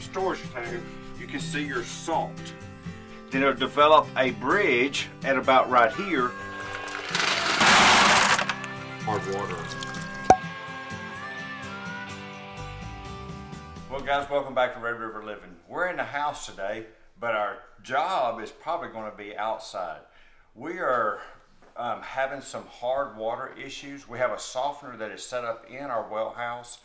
storage container, you can see your salt. Then it'll develop a bridge at about right here. Hard water. Well guys, welcome back to Red River Living. We're in the house today, but our job is probably going to be outside. We are having some hard water issues. We have a softener that is set up in our well house,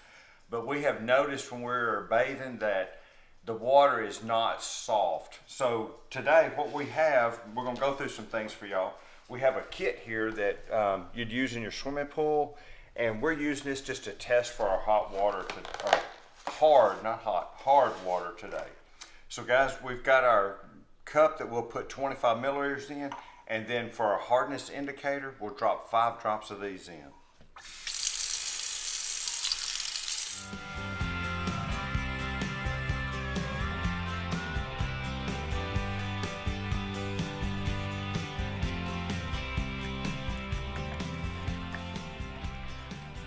but we have noticed when we're bathing that the water is not soft. So today what we have, we're going to go through some things for y'all. We have a kit here that you'd use in your swimming pool, and we're using this just to test for our hot water, hard, not hot, hard water today. So guys, we've got our cup that we'll put 25 milliliters in, and then for our hardness indicator, we'll drop 5 drops of these in.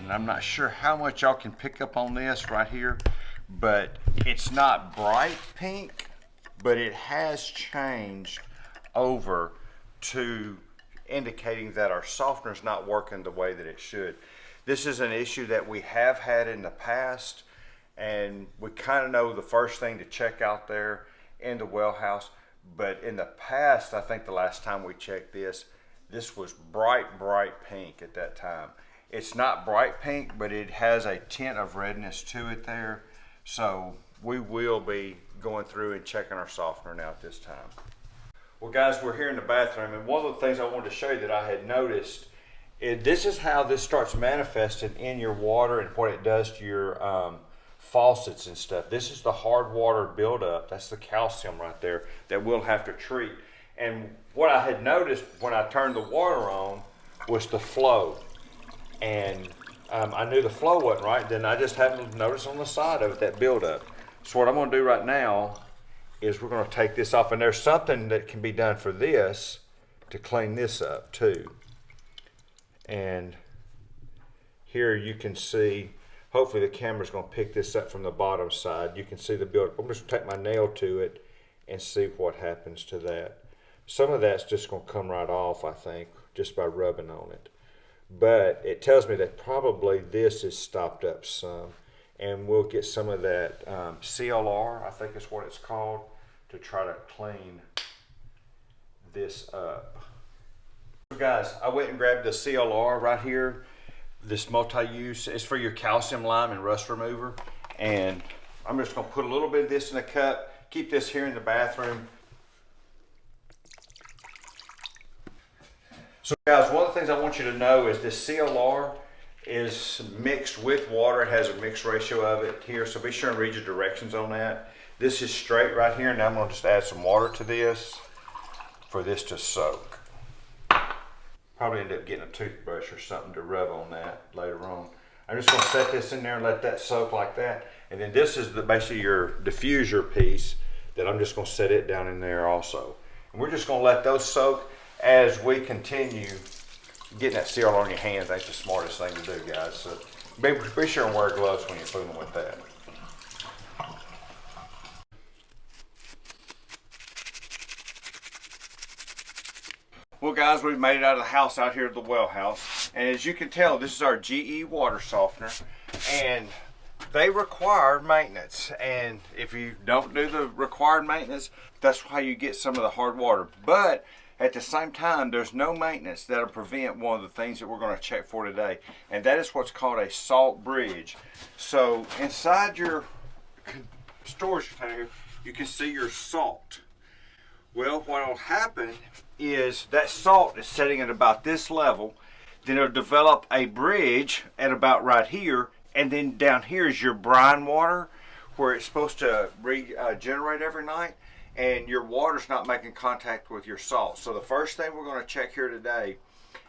And I'm not sure how much y'all can pick up on this right here, but it's not bright pink, but it has changed over to indicating that our softener is not working the way that it should. This is an issue that we have had in the past, and we kind of know the first thing to check out there in the well house. But in the past, I think the last time we checked this was bright pink at that time. It's not bright pink, but it has a tint of redness to it there. So we will be going through and checking our softener now at this time. Well guys, we're here in the bathroom, and one of the things I wanted to show you that I had noticed is this is how this starts manifesting in your water and what it does to your faucets and stuff. This is the hard water buildup. That's the calcium right there that we'll have to treat. And what I had noticed when I turned the water on was the flow. And I knew the flow wasn't right. Then I just happened to notice on the side of it that buildup. So what I'm going to do right now is we're going to take this off, and there's something that can be done for this to clean this up too. And here you can see, hopefully the camera's going to pick this up from the bottom side. You can see the buildup. I'm just going to take my nail to it and see what happens to that. Some of that's just going to come right off, I think, just by rubbing on it. But it tells me that probably this is stopped up some, and we'll get some of that CLR, I think is what it's called, to try to clean this up. So guys, I went and grabbed the CLR right here, this multi-use. It's for your calcium, lime, and rust remover. And I'm just going to put a little bit of this in a cup, keep this here in the bathroom. So guys, one of the things I want you to know is this CLR is mixed with water. It has a mixed ratio of it here, so be sure and read your directions on that. This is straight right here, and now I'm going to just add some water to this for this to soak. Probably end up getting a toothbrush or something to rub on that later on. I'm just going to set this in there and let that soak like that. And then this is basically your diffuser piece that I'm just going to set it down in there also. And we're just going to let those soak as we continue getting that CLR on your hands. That's the smartest thing to do, guys. So be sure and wear gloves when you're fooling with that. Well guys, we've made it out of the house out here at the well house. And as you can tell, this is our GE water softener. And they require maintenance. And if you don't do the required maintenance, that's how you get some of the hard water. But at the same time, there's no maintenance that'll prevent one of the things that we're going to check for today, and that is what's called a salt bridge. So inside your storage container, you can see your salt. Well, what will happen is that salt is setting at about this level, then it'll develop a bridge at about right here, and then down here is your brine water, where it's supposed to regenerate every night. And your water's not making contact with your salt. So the first thing we're going to check here today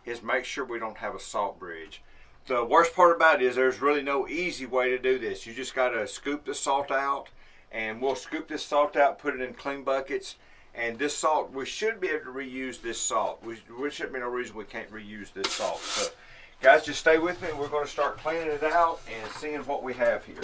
is make sure we don't have a salt bridge. The worst part about it is there's really no easy way to do this. You just got to scoop the salt out, and we'll scoop this salt out, put it in clean buckets, and this salt, we should be able to reuse this salt. There shouldn't be no reason we can't reuse this salt. So guys, just stay with me. We're going to start cleaning it out and seeing what we have here.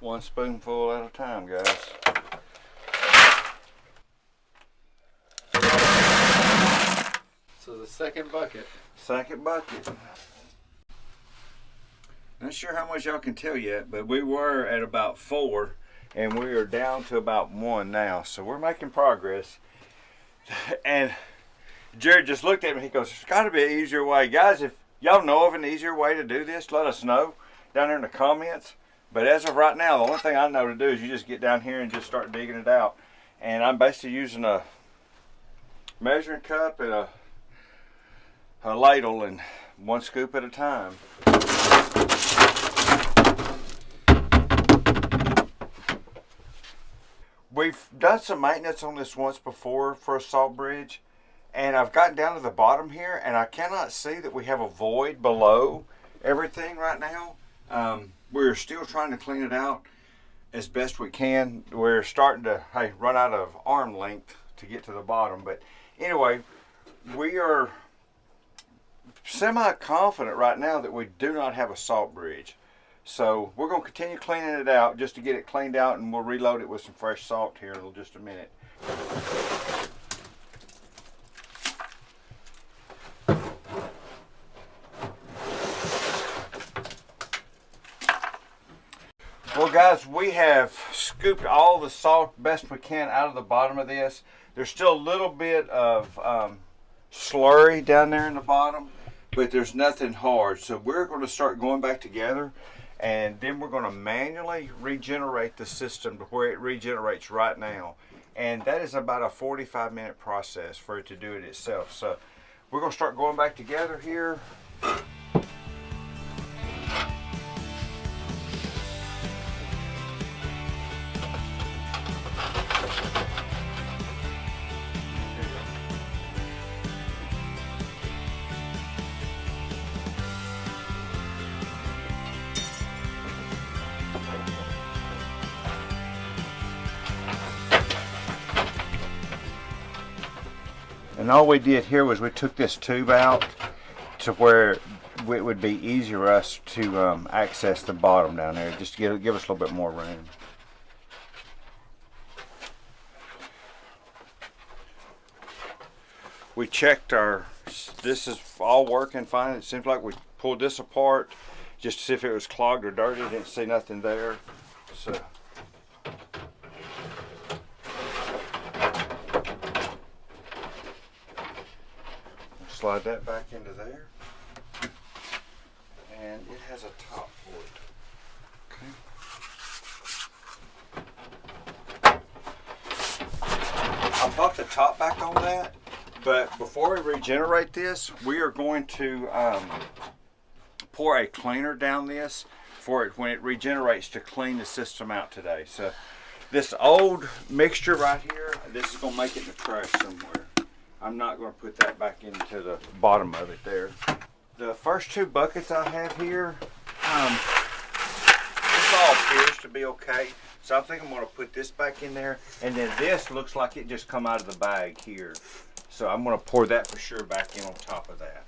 One spoonful at a time, guys. So the second bucket. Second bucket. Not sure how much y'all can tell yet, but we were at about 4 and we are down to about 1 now. So we're making progress. And Jared just looked at me, he goes, there's gotta be an easier way. Guys, if y'all know of an easier way to do this, let us know down there in the comments. But as of right now, the only thing I know to do is you just get down here and just start digging it out. And I'm basically using a measuring cup and a ladle, and 1 scoop at a time. We've done some maintenance on this once before for a salt bridge, and I've gotten down to the bottom here and I cannot see that we have a void below everything right now. We're still trying to clean it out as best we can. We're starting to run out of arm length to get to the bottom, but anyway, we are semi-confident right now that we do not have a salt bridge. So we're going to continue cleaning it out just to get it cleaned out, and we'll reload it with some fresh salt here in just a minute. Well guys, we have scooped all the salt best we can out of the bottom of this. There's still a little bit of slurry down there in the bottom, but there's nothing hard. So we're going to start going back together, and then we're going to manually regenerate the system to where it regenerates right now. And that is about a 45-minute process for it to do it itself. So we're going to start going back together here. And all we did here was we took this tube out to where it would be easier for us to access the bottom down there, just to give us a little bit more room. We checked this is all working fine. It seems like we pulled this apart just to see if it was clogged or dirty. Didn't see nothing there. So slide that back into there, and it has a top for it. Okay. I popped the top back on that, but before we regenerate this, we are going to pour a cleaner down this for it when it regenerates to clean the system out today. So this old mixture right here, this is going to make it in the trash somewhere. I'm not going to put that back into the bottom of it there. The first 2 buckets I have here, this all appears to be okay. So I think I'm going to put this back in there. And then this looks like it just come out of the bag here. So I'm going to pour that for sure back in on top of that.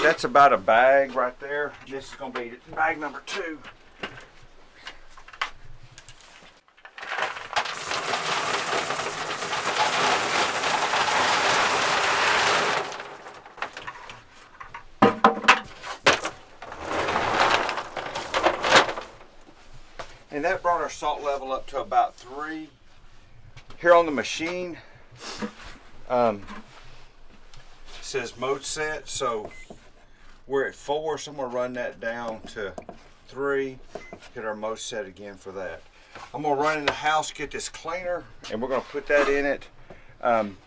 That's about a bag right there. This is going to be bag number 2. And that brought our salt level up to about 3. Here on the machine, it says mode set, so we're at 4, so I'm going to run that down to 3, hit our mode set again for that. I'm going to run in the house, get this cleaner, and we're going to put that in it.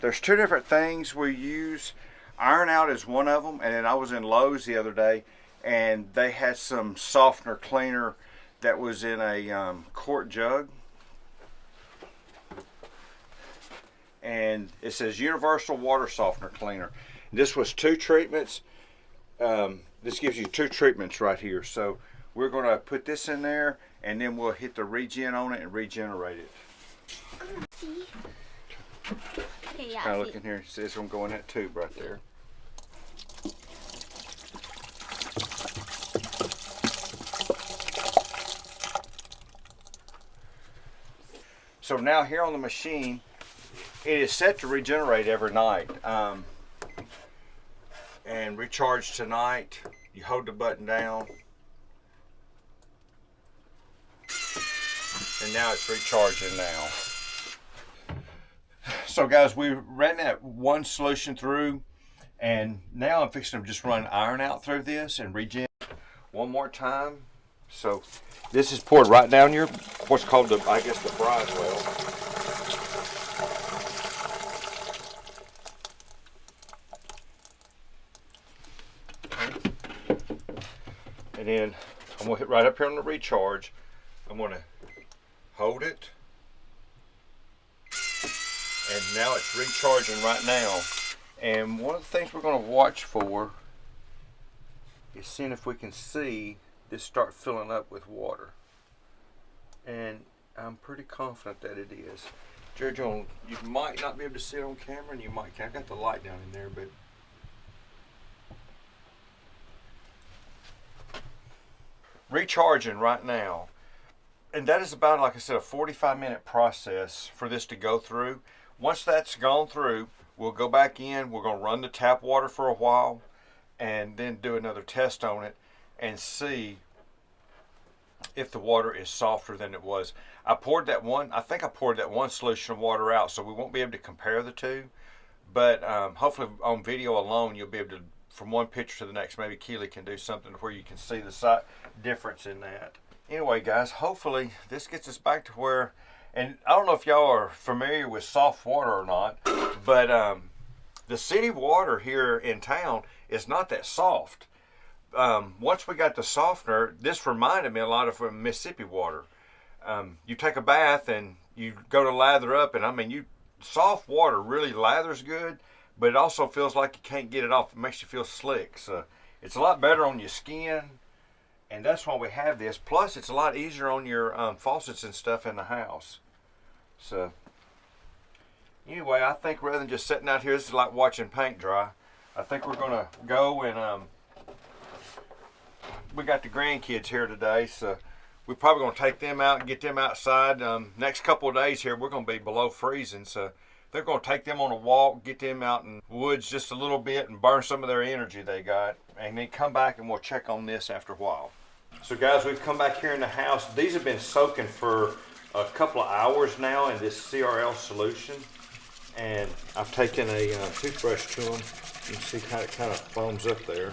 There's 2 different things we use. Iron Out is one of them, and then I was in Lowe's the other day, and they had some softener cleaner that was in a quart jug. And it says Universal Water Softener Cleaner. This was 2 treatments. This gives you 2 treatments right here. So we're going to put this in there, and then we'll hit the regen on it and regenerate it. See? Okay, yeah. Kind I of see. look in here. See, it's gonna go in that tube right there. So now here on the machine, it is set to regenerate every night and recharge tonight. You hold the button down, and now it's recharging now. So guys, we ran that one solution through, and now I'm fixing to just run iron out through this and regen one more time. So this is poured right down your, what's called the, I guess, the bride well. And then I'm gonna hit right up here on the recharge. I'm gonna hold it. And now it's recharging right now. And one of the things we're gonna watch for is seeing if we can see this start filling up with water. And I'm pretty confident that it is. Jared, you might not be able to see it on camera, and you might. I've got the light down in there, but recharging right now. And that is about, like I said, a 45-minute process for this to go through. Once that's gone through, we'll go back in. We're going to run the tap water for a while and then do another test on it and see if the water is softer than it was. I think I poured that one solution of water out, so we won't be able to compare the two. But hopefully on video alone, you'll be able to, from one picture to the next, maybe Keely can do something where you can see the difference in that. Anyway, guys, hopefully this gets us back to where, and I don't know if y'all are familiar with soft water or not, but the city water here in town is not that soft. Once we got the softener, this reminded me a lot of Mississippi water. You take a bath and you go to lather up, and I mean, soft water really lathers good, but it also feels like you can't get it off. It makes you feel slick. So it's a lot better on your skin, and that's why we have this. Plus, it's a lot easier on your faucets and stuff in the house. So anyway, I think rather than just sitting out here, this is like watching paint dry. I think we're gonna go and we got the grandkids here today, so we're probably gonna take them out and get them outside. Next couple of days here, we're gonna be below freezing, so they're gonna take them on a walk, get them out in the woods just a little bit and burn some of their energy they got, and then come back and we'll check on this after a while. So guys, we've come back here in the house. These have been soaking for a couple of hours now in this CRL solution, and I've taken a toothbrush to them. You can see how it kind of foams up there,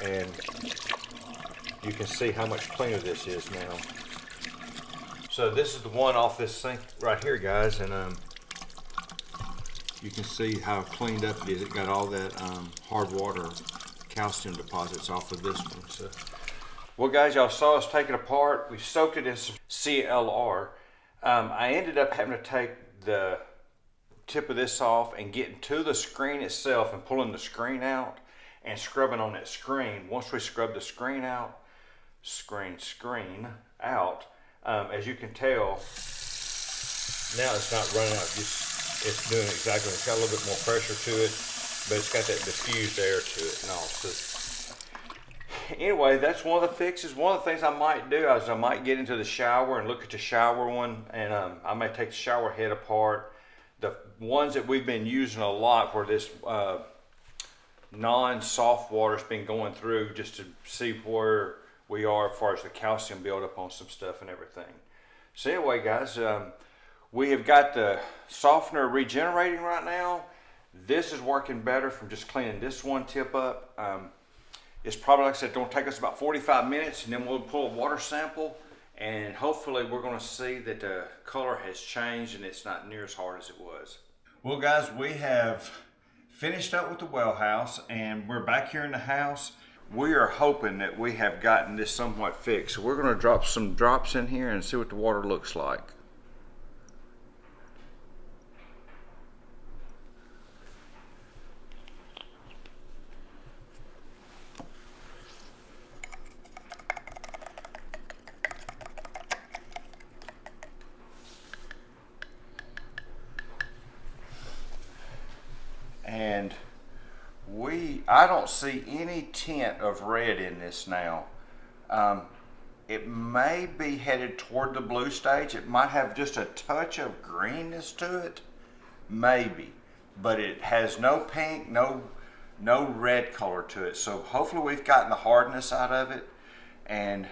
and you can see how much cleaner this is now. So this is the one off this sink right here, guys, and you can see how cleaned up it is. It got all that hard water calcium deposits off of this one. So, well, guys, y'all saw us take it apart. We soaked it in some CLR. I ended up having to take the tip of this off and getting to the screen itself and pulling the screen out and scrubbing on that screen. Once we scrub the screen out, as you can tell, now it's not running out. It's doing exactly. It's got a little bit more pressure to it, but it's got that diffused air to it and all. So anyway, that's one of the fixes. One of the things I might do is I might get into the shower and look at the shower one, and I may take the shower head apart. The ones that we've been using a lot where this non-soft water's been going through, just to see where we are as far as the calcium buildup on some stuff and everything. So anyway, guys, we have got the softener regenerating right now. This is working better from just cleaning this one tip up. It's probably, like I said, going to take us about 45 minutes, and then we'll pull a water sample, and hopefully we're going to see that the color has changed and it's not near as hard as it was. Well, guys, we have finished up with the well house, and we're back here in the house. We are hoping that we have gotten this somewhat fixed. So we're going to drop some drops in here and see what the water looks like. And I don't see any tint of red in this now. It may be headed toward the blue stage. It might have just a touch of greenness to it, maybe, but it has no pink, no red color to it. So hopefully we've gotten the hardness out of it, and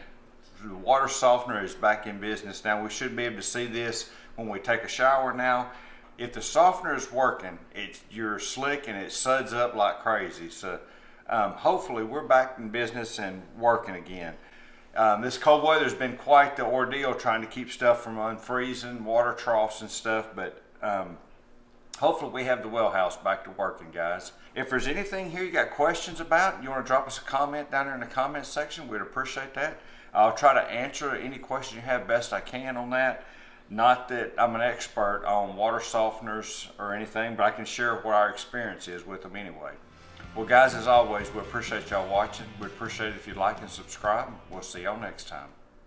the water softener is back in business now. We should be able to see this when we take a shower now. If the softener is working, you're slick and it suds up like crazy. So hopefully we're back in business and working again. This cold weather has been quite the ordeal trying to keep stuff from unfreezing, water troughs and stuff, but hopefully we have the well house back to working, guys. If there's anything here you got questions about, you want to drop us a comment down there in the comment section, we'd appreciate that. I'll try to answer any question you have best I can on that. Not that I'm an expert on water softeners or anything, but I can share what our experience is with them anyway. Well, guys, as always, we appreciate y'all watching. We appreciate it if you'd like and subscribe. We'll see y'all next time.